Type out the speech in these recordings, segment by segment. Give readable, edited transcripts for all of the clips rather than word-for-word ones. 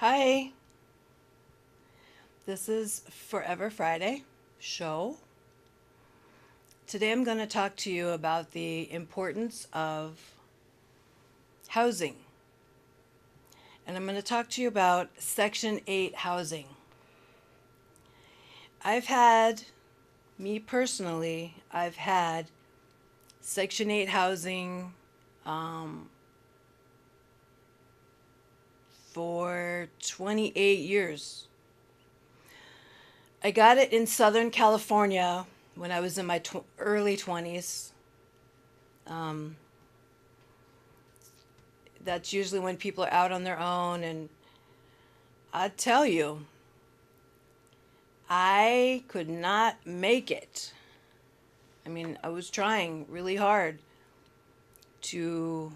Hi, this is Forever Friday show. Today I'm going to talk to you about the importance of housing. And I'm going to talk to you about Section 8 housing. I've had, me personally, I've had Section 8 housing um, for 28 years. I got it in Southern California when I was in my early 20s. Um, that's usually when people are out on their own. And I tell you, I could not make it. I mean, I was trying really hard to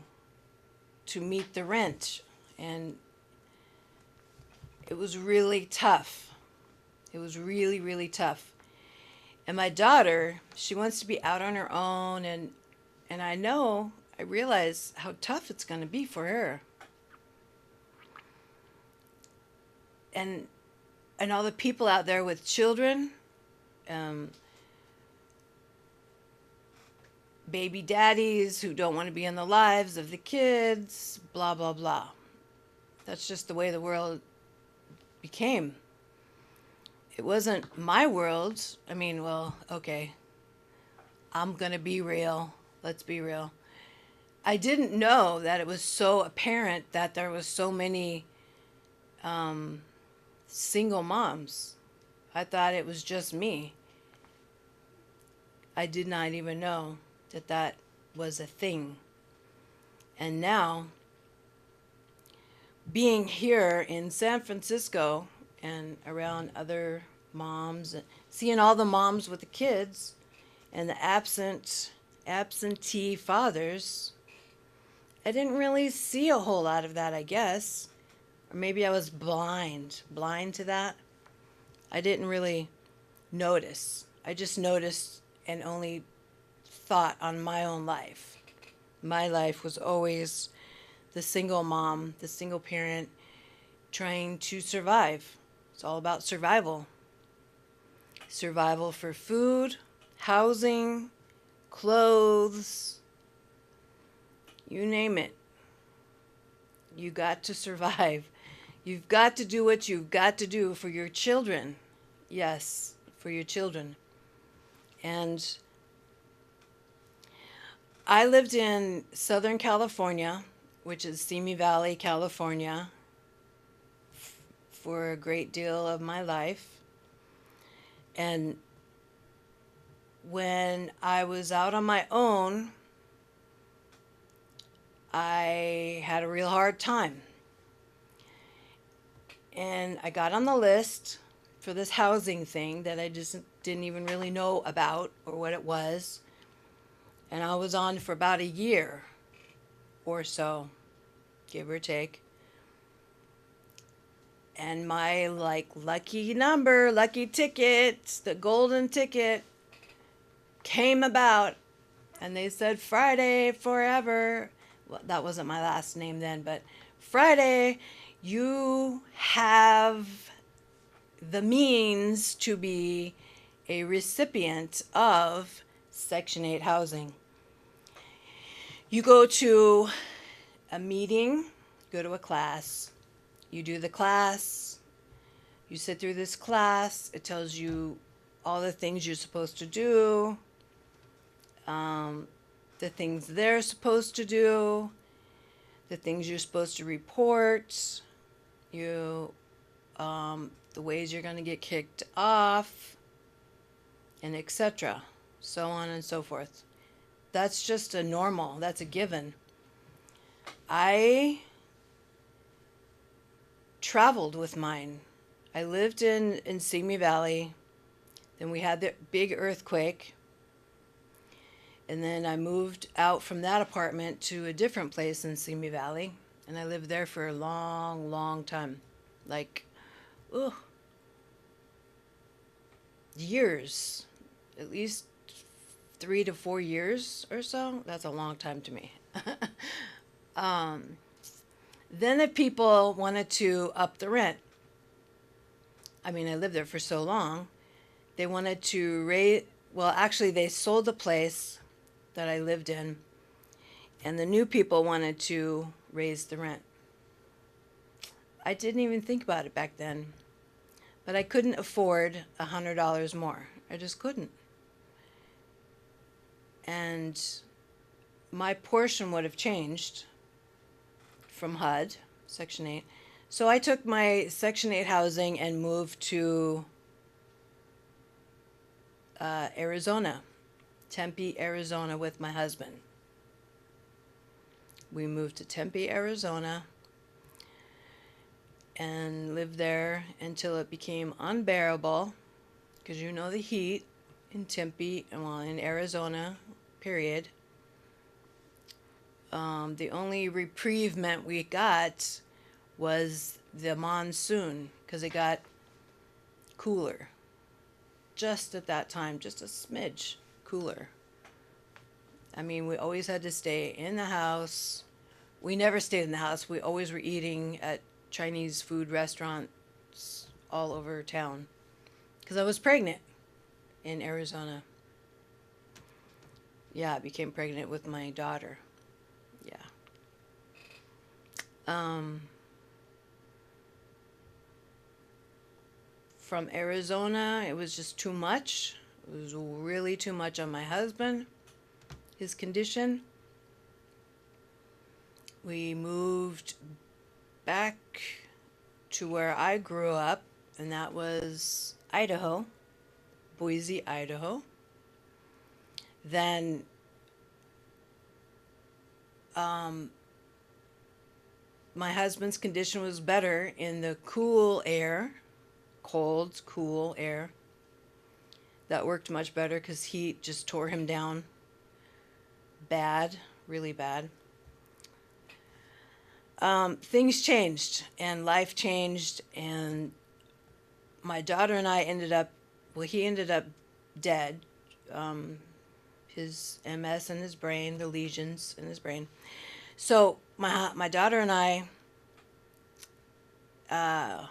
meet the rent, and it was really tough. It was really, really tough. And my daughter, she wants to be out on her own, and I realize how tough it's going to be for her. And all the people out there with children, um, baby daddies who don't want to be in the lives of the kids, blah, blah, blah. That's just the way the world became. It wasn't my world. I mean, well, okay, I'm going to be real. Let's be real. I didn't know that it was so apparent that there was so many um, single moms. I thought it was just me. I did not even know that that was a thing. And now, being here in San Francisco and around other moms, seeing all the moms with the kids and the absentee fathers, I didn't really see a whole lot of that, I guess. Or maybe I was blind to that. I didn't really notice. I just noticed and only thought on my own life. My life was always the single mom, the single parent trying to survive. It's all about survival. Survival for food, housing, clothes, you name it. You got to survive. You've got to do what you've got to do for your children. Yes, for your children. And I lived in Southern California, which is Simi Valley, California, for a great deal of my life. And when I was out on my own, I had a real hard time. And I got on the list for this housing thing that I just didn't even really know about or what it was. And I was on for about a year or so, give or take. And my lucky number, lucky ticket, the golden ticket came about, and they said Friday forever. Well, that wasn't my last name then, but Friday, you have the means to be a recipient of Section 8 housing. You go to a meeting, go to a class. You do the class, you sit through this class, it tells you all the things you're supposed to do, the things they're supposed to do, the things you're supposed to report, you, the ways you're going to get kicked off, and etc. So on and so forth. That's just a normal, that's a given. I traveled with mine. I lived in Simi Valley. Then we had the big earthquake. And then I moved out from that apartment to a different place in Simi Valley. And I lived there for a long, long time. Like, ugh, years. At least 3 to 4 years or so. That's a long time to me. um, Then the people wanted to up the rent. I mean, I lived there for so long. They wanted to raise, well, actually, they sold the place that I lived in, and the new people wanted to raise the rent. I didn't even think about it back then, but I couldn't afford $100 more. I just couldn't. And my portion would have changed from HUD, Section 8. So I took my Section 8 housing and moved to Arizona, Tempe, Arizona, with my husband. We moved to Tempe, Arizona, and lived there until it became unbearable, because you know the heat in Tempe, and well, in Arizona, period. The only reprieve we got was the monsoon, because it got cooler. Just at that time, just a smidge cooler. I mean, we always had to stay in the house. We never stayed in the house. We always were eating at Chinese food restaurants all over town. Because I was pregnant in Arizona. Yeah, I became pregnant with my daughter. Yeah. From Arizona, it was just too much. It was really too much on my husband, his condition. We moved back to where I grew up, and that was Idaho, Boise, Idaho. Then my husband's condition was better in the cool air, cold, cool air. That worked much better because heat just tore him down bad, really bad. Things changed and life changed, and my daughter and I ended up, well, he ended up dead. His MS in his brain, the lesions in his brain. So my daughter and I,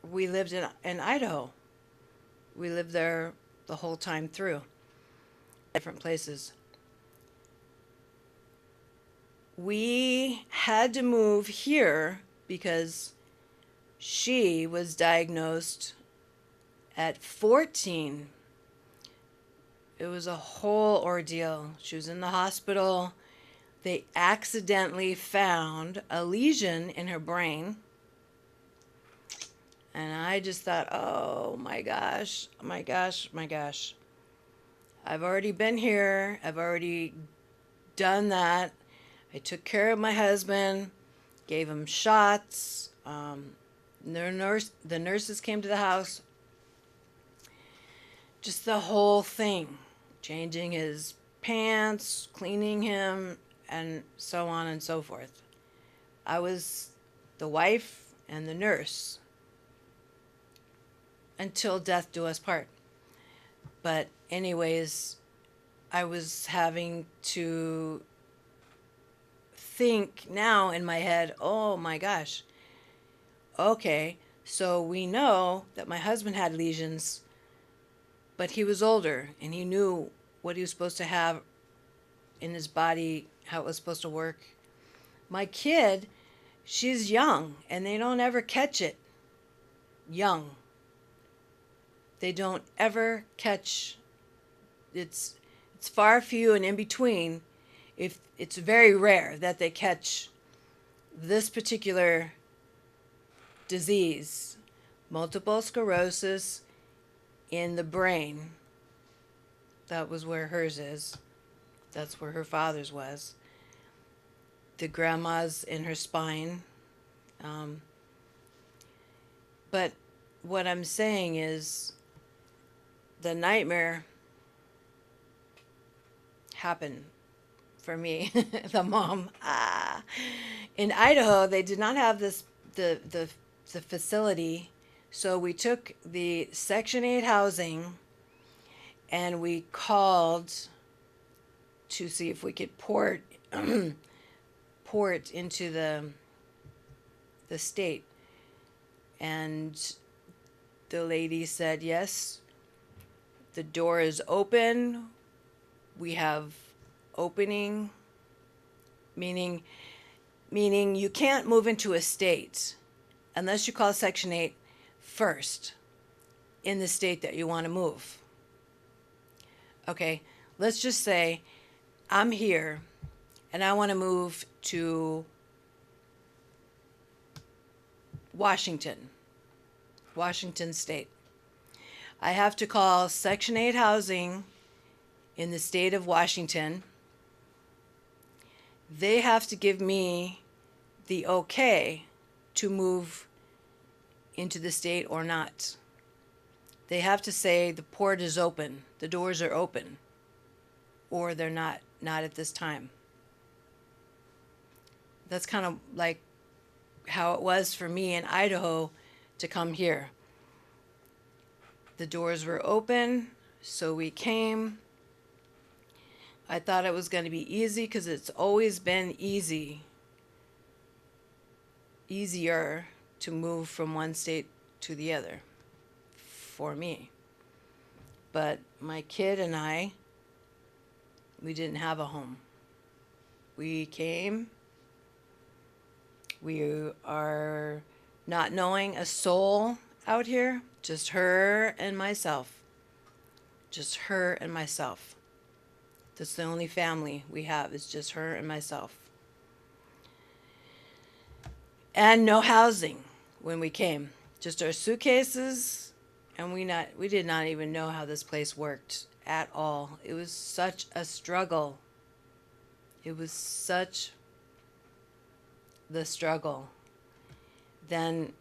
we lived in Idaho. We lived there the whole time through, different places. We had to move here because she was diagnosed at 14. It was a whole ordeal. She was in the hospital. They accidentally found a lesion in her brain. And I just thought, oh my gosh, my gosh, my gosh. I've already been here. I've already done that. I took care of my husband, gave him shots. The nurses came to the house. Just the whole thing. Changing his pants, cleaning him, and so on and so forth. I was the wife and the nurse until death do us part. But anyways, I was having to think now in my head, oh my gosh, okay, so we know that my husband had lesions, but he was older and he knew what he was supposed to have in his body, how it was supposed to work. My kid, she's young and they don't ever catch it. Young. They don't ever catch. It's far few and in between. If it's very rare that they catch this particular disease, multiple sclerosis in the brain. That was where hers is. That's where her father's was. The grandma's in her spine. But what I'm saying is the nightmare happened for me, the mom. In Idaho, they did not have the facility, so we took the Section 8 housing and we called to see if we could port port into the state. And the lady said, yes, the door is open. We have opening, meaning you can't move into a state unless you call Section 8 first in the state that you want to move. Okay, let's just say I'm here and I want to move to Washington State. I have to call Section 8 housing in the state of Washington. They have to give me the okay to move into the state or not. They have to say the port is open, the doors are open, or they're not at this time. That's kind of like how it was for me in Idaho to come here. The doors were open, so we came. I thought it was going to be easy because it's always been easier to move from one state to the other for me. But my kid and I, we didn't have a home. We came. We are not knowing a soul out here, just her and myself. Just her and myself. That's the only family we have, is just her and myself. And no housing when we came. Just our suitcases, and we did not even know how this place worked at all. It was such a struggle. It was such the struggle. Then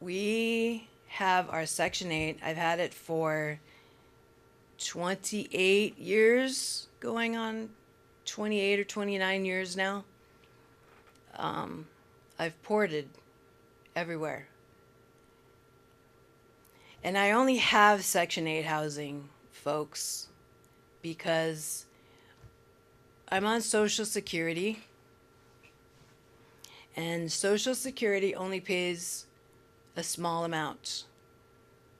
we have our Section 8. I've had it for 28 years, going on 28 or 29 years now. I've ported everywhere. And I only have Section 8 housing, folks, because I'm on Social Security. And Social Security only pays a small amount,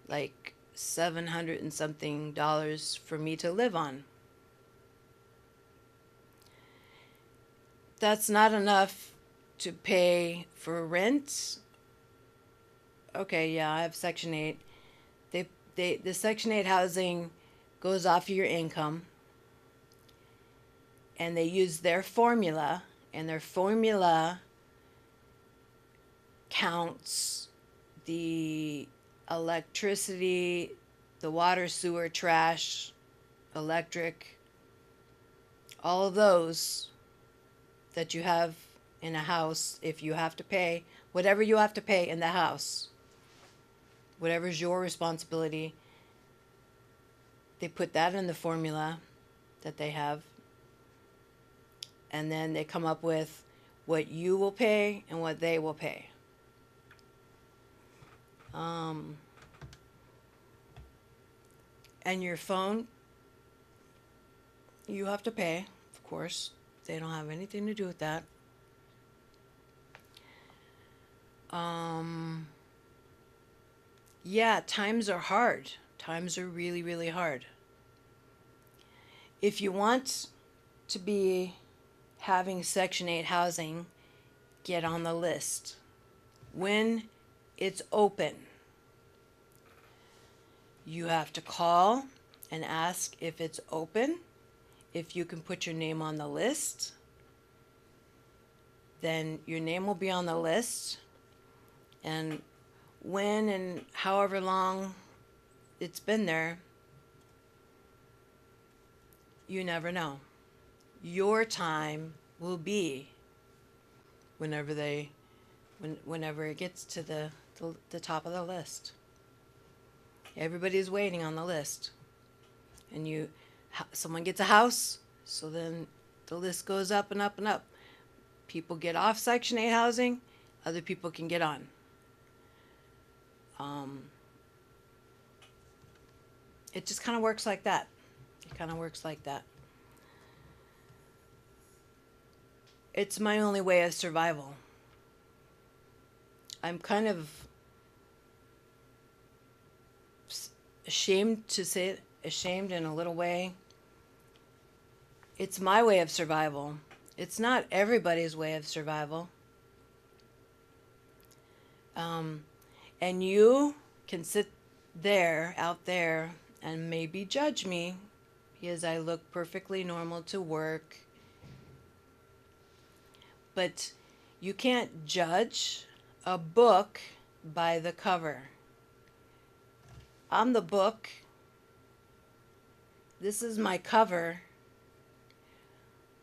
like $700 and something for me to live on. That's not enough to pay for rent. Okay, yeah, I have Section 8. The Section 8 housing goes off of your income, and they use their formula, and their formula counts the electricity, the water, sewer, trash, electric, all of those that you have in a house. If you have to pay, whatever you have to pay in the house, whatever's your responsibility, they put that in the formula that they have. And then they come up with what you will pay and what they will pay. And your phone, you have to pay, of course. They don't have anything to do with that. Yeah, times are hard. Times are really, really hard. If you want to be having Section 8 housing, get on the list. When it's open, you have to call and ask if it's open. If you can put your name on the list, then your name will be on the list. And when and however long it's been there, you never know. Your time will be whenever it gets to the top of the list. Everybody's waiting on the list. And someone gets a house, so then the list goes up and up and up. People get off Section 8 housing, other people can get on. It just kind of works like that. It's my only way of survival. I'm kind of ashamed to say it, ashamed in a little way. It's my way of survival. It's not everybody's way of survival. Um, and you can sit there, out there, and maybe judge me because I look perfectly normal to work. But you can't judge a book by the cover. I'm the book. This is my cover.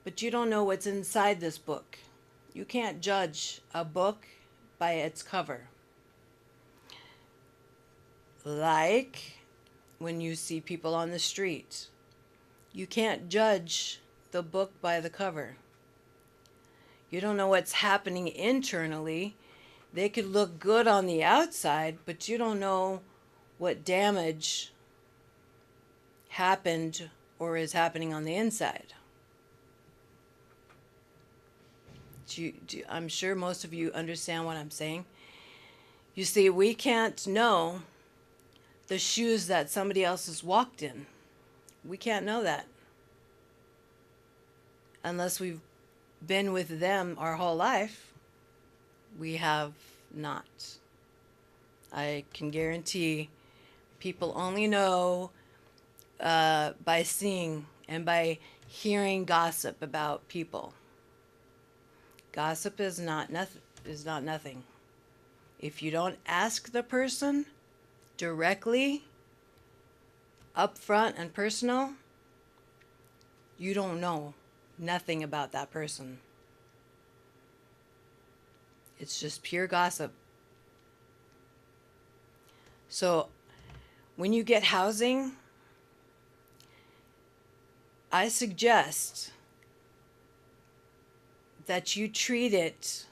But you don't know what's inside this book. You can't judge a book by its cover. Like when you see people on the street, you can't judge the book by the cover. You don't know what's happening internally. They could look good on the outside, but you don't know what damage happened or is happening on the inside. I'm sure most of you understand what I'm saying. You see, we can't know the shoes that somebody else has walked in. We can't know that unless we've been with them our whole life. We have not. I can guarantee people only know by seeing and by hearing gossip about people. Gossip is not nothing. If you don't ask the person directly, up front and personal, you don't know nothing about that person. It's just pure gossip. So when you get housing, I suggest that you treat it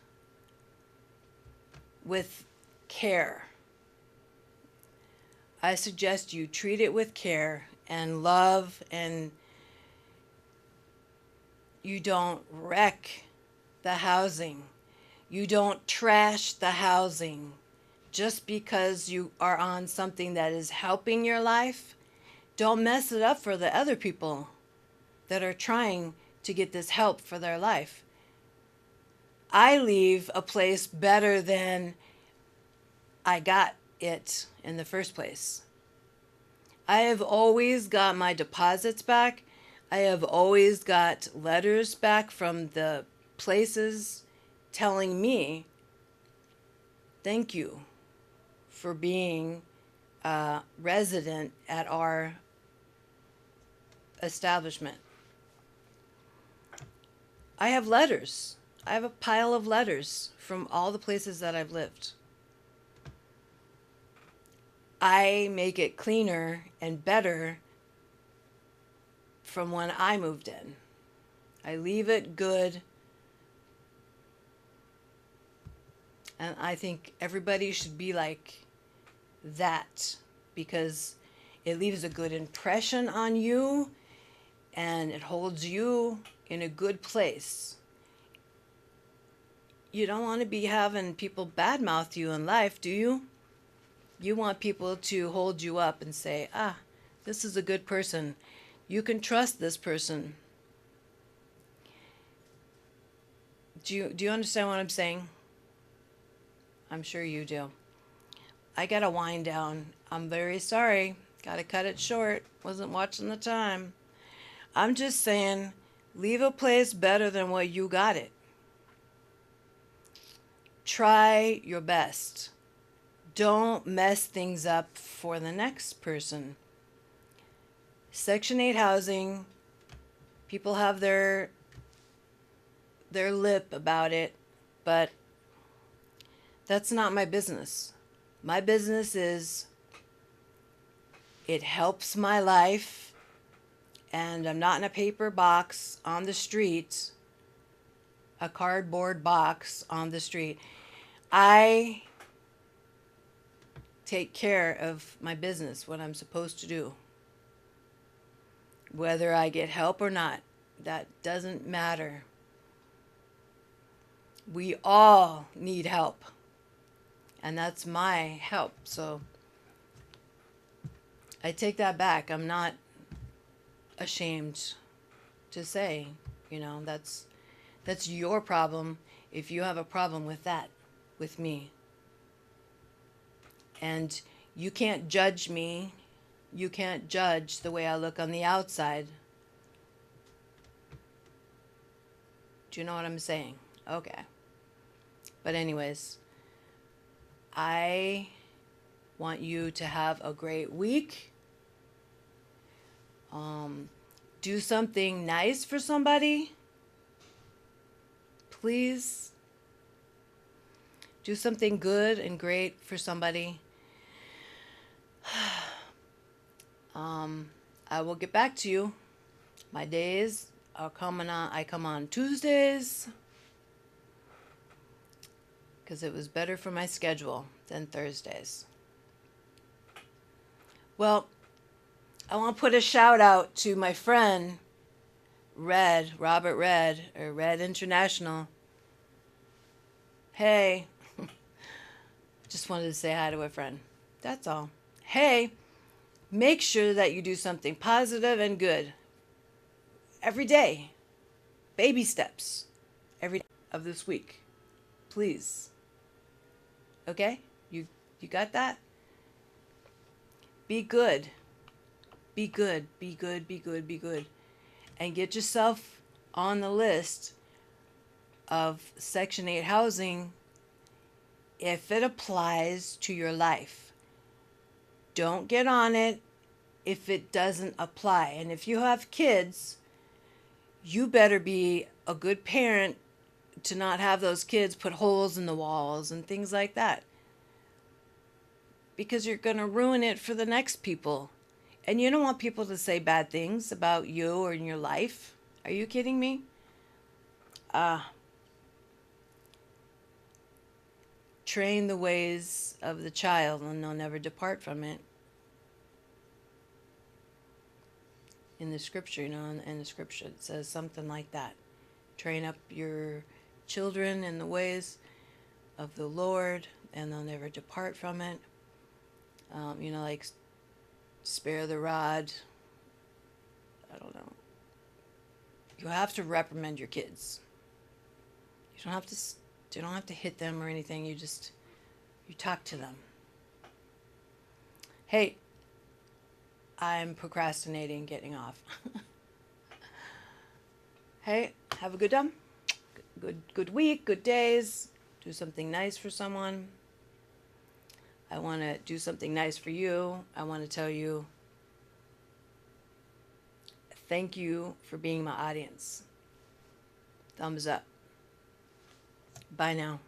with care. I suggest you treat it with care and love, and you don't wreck the housing. You don't trash the housing just because you are on something that is helping your life. Don't mess it up for the other people that are trying to get this help for their life. I leave a place better than I got it in the first place. I have always got my deposits back. I have always got letters back from the places telling me, thank you for being a resident at our establishment. I have letters. I have a pile of letters from all the places that I've lived. I make it cleaner and better from when I moved in. I leave it good. And I think everybody should be like that because it leaves a good impression on you and it holds you in a good place. You don't want to be having people badmouth you in life, do you? You want people to hold you up and say, this is a good person. You can trust this person. Do you understand what I'm saying? I'm sure you do. I gotta wind down. I'm very sorry. Gotta cut it short. Wasn't watching the time. I'm just saying, leave a place better than what you got it. Try your best. Don't mess things up for the next person. Section 8 housing, people have their lip about it, but that's not my business. My business is it helps my life, and I'm not in a paper box on the street, a cardboard box on the street. I take care of my business, what I'm supposed to do. Whether I get help or not, that doesn't matter. We all need help. And that's my help. So I take that back. I'm not ashamed to say, that's your problem if you have a problem with that, with me. And you can't judge me. You can't judge the way I look on the outside. Do you know what I'm saying? Okay. But anyways, I want you to have a great week. Do something nice for somebody. Please. Do something good and great for somebody. I will get back to you. My days are coming on. I come on Tuesdays because it was better for my schedule than Thursdays. Well, I want to put a shout out to my friend Robert Red, or Red International. Hey, just wanted to say hi to a friend. That's all. Hey, make sure that you do something positive and good every day. Baby steps every day of this week. Please. Okay? You got that? Be good. Be good. Be good. Be good. Be good. And get yourself on the list of Section 8 housing if it applies to your life. Don't get on it if it doesn't apply. And if you have kids, you better be a good parent to not have those kids put holes in the walls and things like that. Because you're going to ruin it for the next people. And you don't want people to say bad things about you or in your life. Are you kidding me? Train the ways of the child and they'll never depart from it. In the scripture, in the scripture it says something like that. Train up your children in the ways of the Lord and they'll never depart from it. Like spare the rod. I don't know. You have to reprimand your kids. You don't have to hit them or anything. You talk to them. Hey, I'm procrastinating getting off. Hey, have a good time. Good week, good days. Do something nice for someone. I want to do something nice for you. I want to tell you thank you for being my audience. Thumbs up. Bye now.